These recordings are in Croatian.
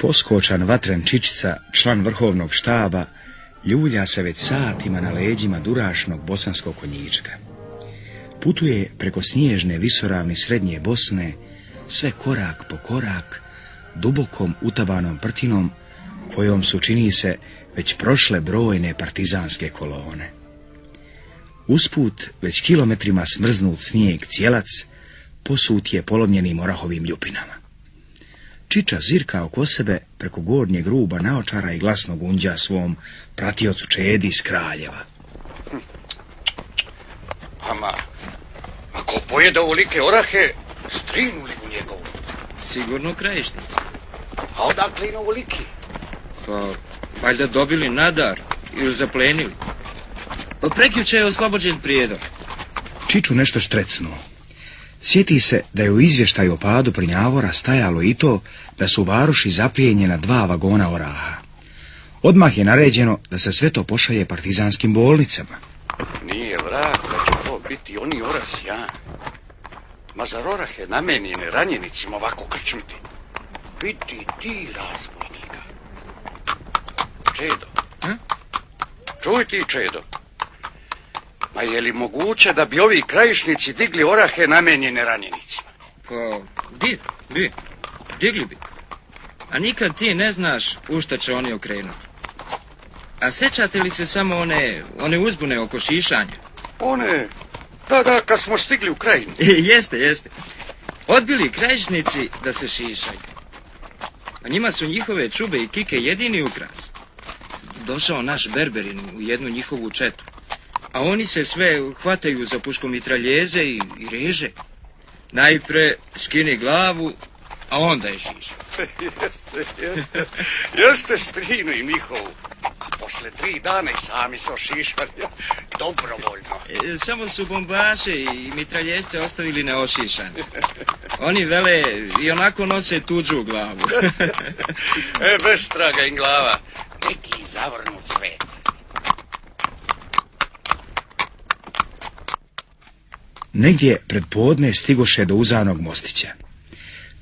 Poskočan vatren Čičica, član vrhovnog štaba, ljulja se već satima na leđima durašnog bosanskog konjička. Putuje preko snježne visoravni srednje Bosne, sve korak po korak, dubokom utabanom prtinom, kojom su, čini se, već prošle brojne partizanske kolone. Usput, već kilometrima smrznut snijeg cijelac, posut je polomljenim orahovim ljupinama. Čiča zirka oko sebe preko gornjeg ruba naočara i glasno gunđa svom pratiocu Čedi iz Kraljeva. Ama, ako pojede ovolike orahe, strinuli u njegovu. Sigurno Krajišnici. A odakle i na ovoliki? Pa, valjda dobili nadar ili zaplenili. Prekjuče je oslobođen Prijedor. Čiču nešto štrecnuo. Sjeti se da je u izvještaju o padu Prnjavora stajalo i to da su u varoši zaplijenjena 2 vagona oraha. Odmah je naređeno da se sve to pošalje partizanskim bolnicama. Nije vrag da će to biti oni orasi, ja. Ma zar orahe namenjene ranjenicima ovako krčmiti? Biti ti razbojnika. Čedo. Čuj ti, Čedo. Ma je li moguće da bi ovi krajišnici digli orahe namenjene ranjenicima? Pa, digli bi. A nikad ti ne znaš u šta će oni okrenuti. A sećate li se samo one uzbune oko šišanja? One, da, kad smo stigli u krajinu. Jeste. Odbili krajišnici da se šišaju. A njima su njihove čube i kike jedini ukras. Došao naš Berberin u jednu njihovu četu. A oni se sve hvataju za puškomitraljeze i reže. Najpre skini glavu, a onda je šiša. Jeste strinu i njihovu. A posle 3 dana i sami se ošišali. Dobrovoljno. Samo su bombaše i mitraljezce ostavili neošišane. Oni vele i onako nose tuđu glavu. Bez traga im glava. Neki zavrnut svet. Negdje pred podne stigoše do uzanog mostića.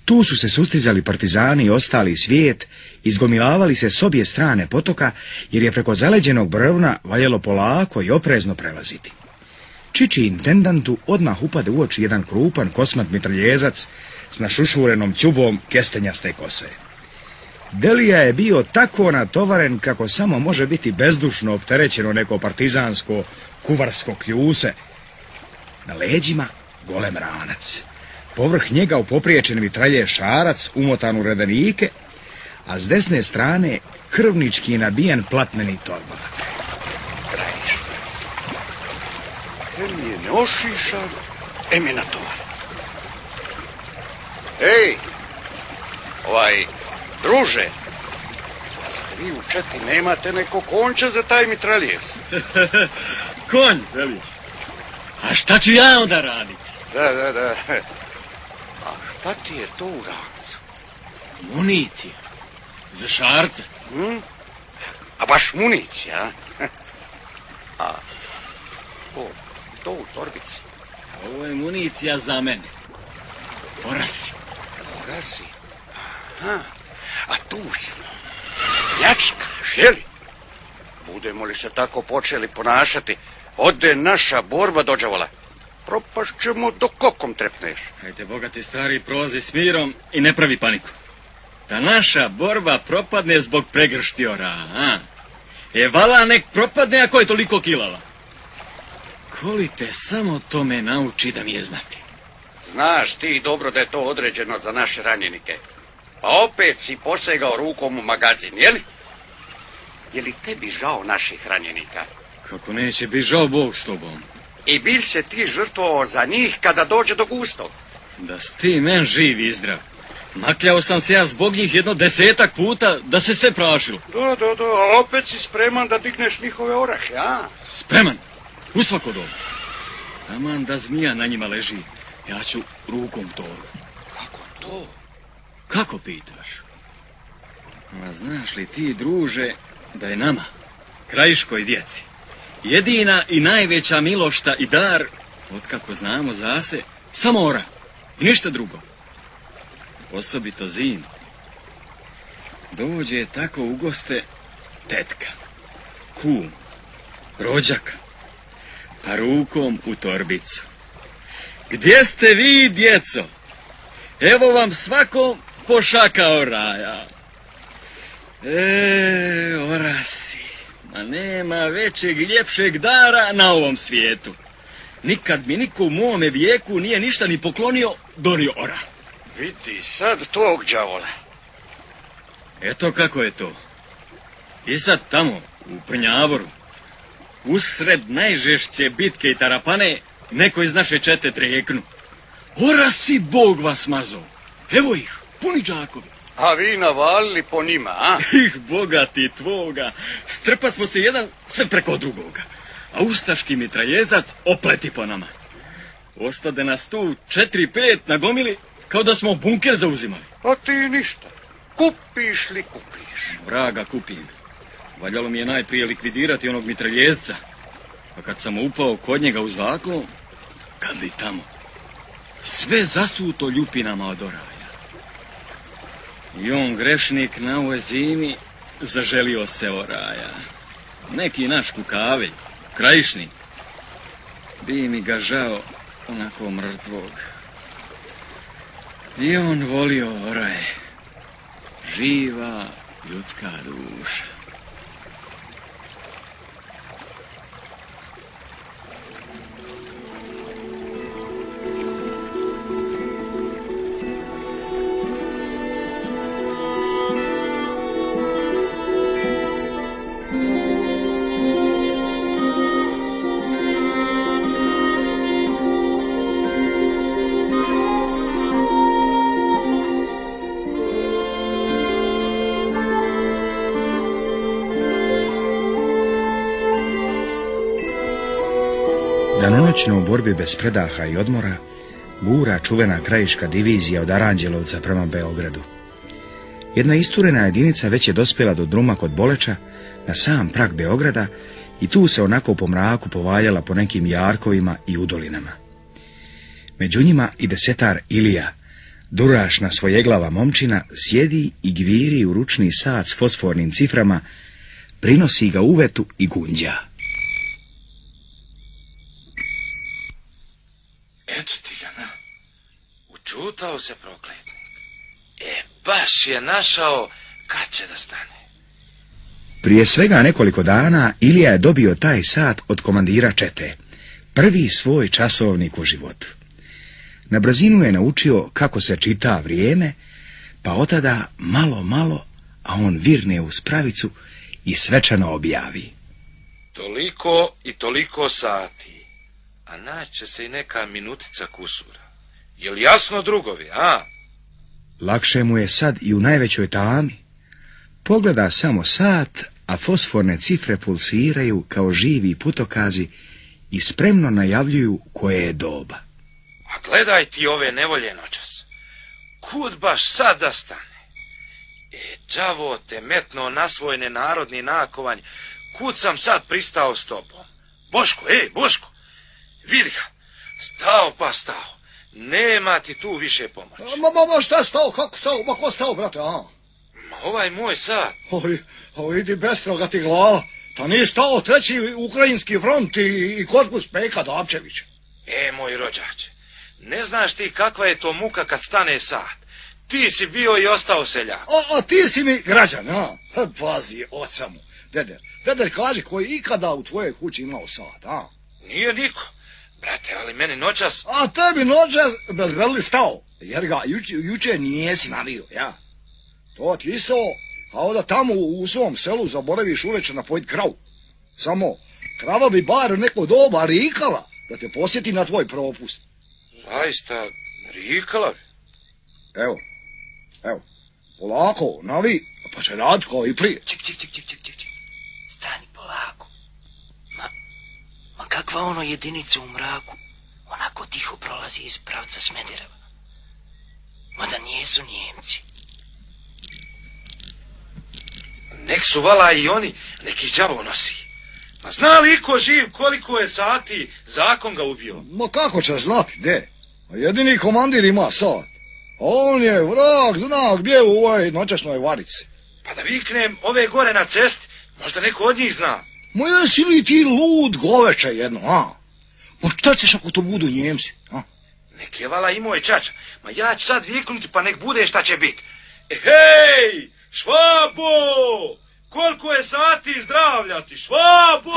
Tu su se sustizali partizani i ostali svijet, izgomilavali se s obje strane potoka, jer je preko zaleđenog brvna valjalo polako i oprezno prelaziti. Čiči intendantu odmah upade u oči jedan krupan kosmat mitraljezac s našušurenom ćubom kestenjaste kose. Delija je bio tako natovaren kako samo može biti bezdušno opterećeno neko partizansko kuvarsko kljuse. Na leđima golem ranac. Povrh njega u popriječen mitralje šarac umotan u redenike, a s desne strane krvnički nabijen platneni torbak. Krajišnik. Em je neošišan, em je natovar. Ej, druže, zar vi u četi nemate neko konča za taj mitraljez? Konj, veliš. A šta ću ja onda raditi? Da. A šta ti je to u rancu? Municija. Za šarca. A baš municija, a? To u torbici. Ovo je municija za mene. Orasi. Aha. A tu smo. Pljačka, želi. Budemo li se tako počeli ponašati, ode naša borba dođavola. Propašćemo dok kokom trepneš. Hajde, bogati stari, prolazi s mirom i ne pravi paniku. Da naša borba propadne zbog pregršti oraha, vala nek propadne ako je toliko kilava. Koli te samo to me nauči da mi je znati. Znaš ti dobro da je to određeno za naše ranjenike. A opet si posegao rukom u magazin, jeli? Je li tebi žao naših ranjenika? Kako neće bi žao Bog s tobom. I bil se ti žrtvovao za njih kada dođe do gustog? Da si ti men živ i zdrav. Makljao sam se ja zbog njih 10 puta da se sve prašilo. Da, a opet si spreman da digneš njihove orahe, a? Spreman, u svako dobu. Taman da zmija na njima leži, ja ću rukom toru. Kako to? Kako pitaš? A znaš li ti, druže, da je nama, krajiškoj djeci, jedina i najveća milošta i dar, otkako znamo zase, samo ora i ništa drugo. Osobito zim. dođe tako u goste tetka, kum, rođaka, pa rukom u torbicu. Gdje ste vi, djeco? Evo vam svakom po šaka oraja. Orasi, ma nema većeg i ljepšeg dara na ovom svijetu. Nikad mi niko u mome vijeku nije ništa ni poklonio, donio ora. Vidi sad tog đavola. Eto kako je to. I sad tamo, u Prnjavoru, usred najžešće bitke i tarapane, neko iz naše čete trijeknu. Orasi, Bog vas mazao. Evo ih, puni džakovi. A vi navalili po njima, a? Ih, Boga ti tvoga. Strpa smo se jedan sve preko drugoga. A ustaški mitrajezac opleti po nama. Ostade nas tu 4-5 na gomili, kao da smo bunker zauzimali. A ti ništa. Kupiš li kupiš? Vraga kupim. Valjalo mi je najprije likvidirati onog mitraljezca. A kad sam upao kod njega uz vaklo, kad li tamo, sve zasuto ljupinama od oraja. I on grešnik na ovoj zimi zaželio se oraja. Neki naš kukavelj, krajišnik. Bi mi ga žao onako mrtvog. I on volio oraje. Živa ljudska duša. Danonoćno u borbi bez predaha i odmora gura čuvena krajiška divizija od Aranđelovca prema Beogradu. Jedna isturena jedinica već je dospjela do druma kod Boleča, na sam prag Beograda, i tu se onako po mraku povaljala po nekim jarkovima i udolinama. Među njima i desetar Ilija, durašna svojeglava momčina, sjedi i gviri u ručni sat s fosfornim ciframa, prinosi ga uvetu i gunđa. Eto ti ga, na. Učutao se prokletnik. Baš je našao kad će da stane. Prije svega nekoliko dana Ilija je dobio taj sat od komandira čete, prvi svoj časovnik u životu. Na brzinu je naučio kako se čita vrijeme, pa otada malo, a on virne u spravicu i svečano objavi. Toliko i toliko sati, a naće se i neka minutica kusura. Jel jasno, drugovi, a? Lakše mu je sad i u najvećoj tami. Pogleda samo sat, a fosforne cifre pulsiraju kao živi putokazi i spremno najavljuju koje je doba. A gledaj ti ove nevolje noćas. Kud baš sad da stane? Đavo te metno na svoj nenarodni nakovanj. Kud sam sad pristao s tobom? Boško, Boško, vidi ga. Stao pa stao. Nema ti tu više pomoći. Šta stao? Kako stao? Ma ko stao, brate, a? Ma ovaj moj sat. Idi bestroga ti glava. Ta nije stao treći ukrajinski front i korpus Peka Dapčevića. Moj rođače, ne znaš ti kakva je to muka kad stane sat. Ti si bio i ostao seljak. A ti si mi građan, a? Pazi, oca mu. Deder, kaži, ko je ikada u tvojoj kući imao sat, a? Nije niko. Brate, ali meni noćas... A tebi noćas bezbedli stao, jer ga juče nijesi navio, ja? To ti isto kao da tamo u svom selu zaboraviš uveče napojit kravu. Samo, krava bi bar neko doba rikala da te posjeti na tvoj propust. Zaista, rikala bi? Evo, polako, navi, pa će rad kao i prije. Ček. Stani polako. Ma kakva ono jedinica u mraku, onako tiho prolazi iz pravca Smedereva. Mada nijesu Njemci. Nek su vala i oni, neki đavo nosi. Ma zna li iko živ koliko je sati zakon ga ubio? Ma kako će znati, de? A jedini komandir ima sat. A on je vrag, zna gdje u ovoj noćašnjoj varici. Pa da viknem ove gore na cesti, možda neko od njih zna. Ma jesi li ti lud goveče jedno, a? Ma šta ćeš ako to budu Njemci, a? Nek je vala i moj čača. Ma ja ću sad viknuti pa nek bude šta će biti. Hej, Švabo! Koliko je sati zdravljati, Švabo!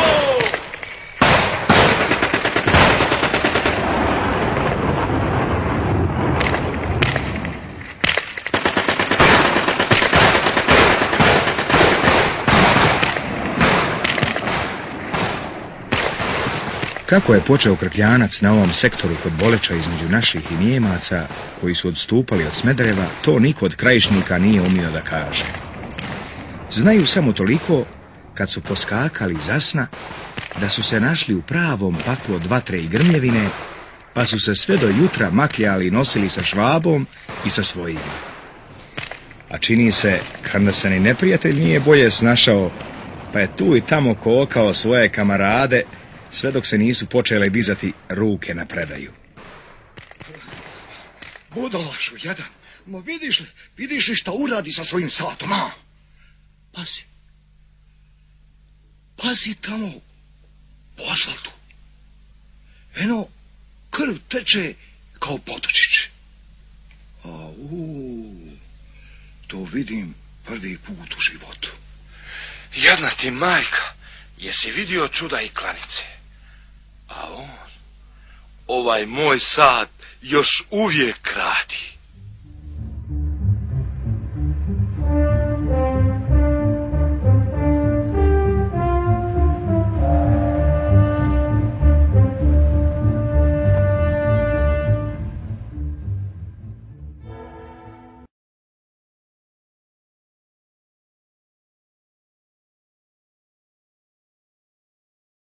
Kako je počeo krkljanac na ovom sektoru kod Boleča između naših i Nijemaca, koji su odstupali od Smedereva, to niko od krajišnika nije umio da kaže. Znaju samo toliko, kad su poskakali zasna, da su se našli u pravom paklu od vatre i grmljevine, pa su se sve do jutra makljali i nosili sa Švabom i sa svojima. A čini se, kada se ni neprijatelj nije bolje snašao, pa je tu i tamo kokao svoje kamarade, sve dok se nisu počele dizati ruke na predaju. Budalašu jedan, ma vidiš li šta uradi sa svojim satom, a? Pazi tamo po asfaltu. Eno, krv teče kao potočić. To vidim prvi put u životu. Jedna ti majka, jesi vidio čuda i klanice? A on, ovaj moj sat, još uvijek radi.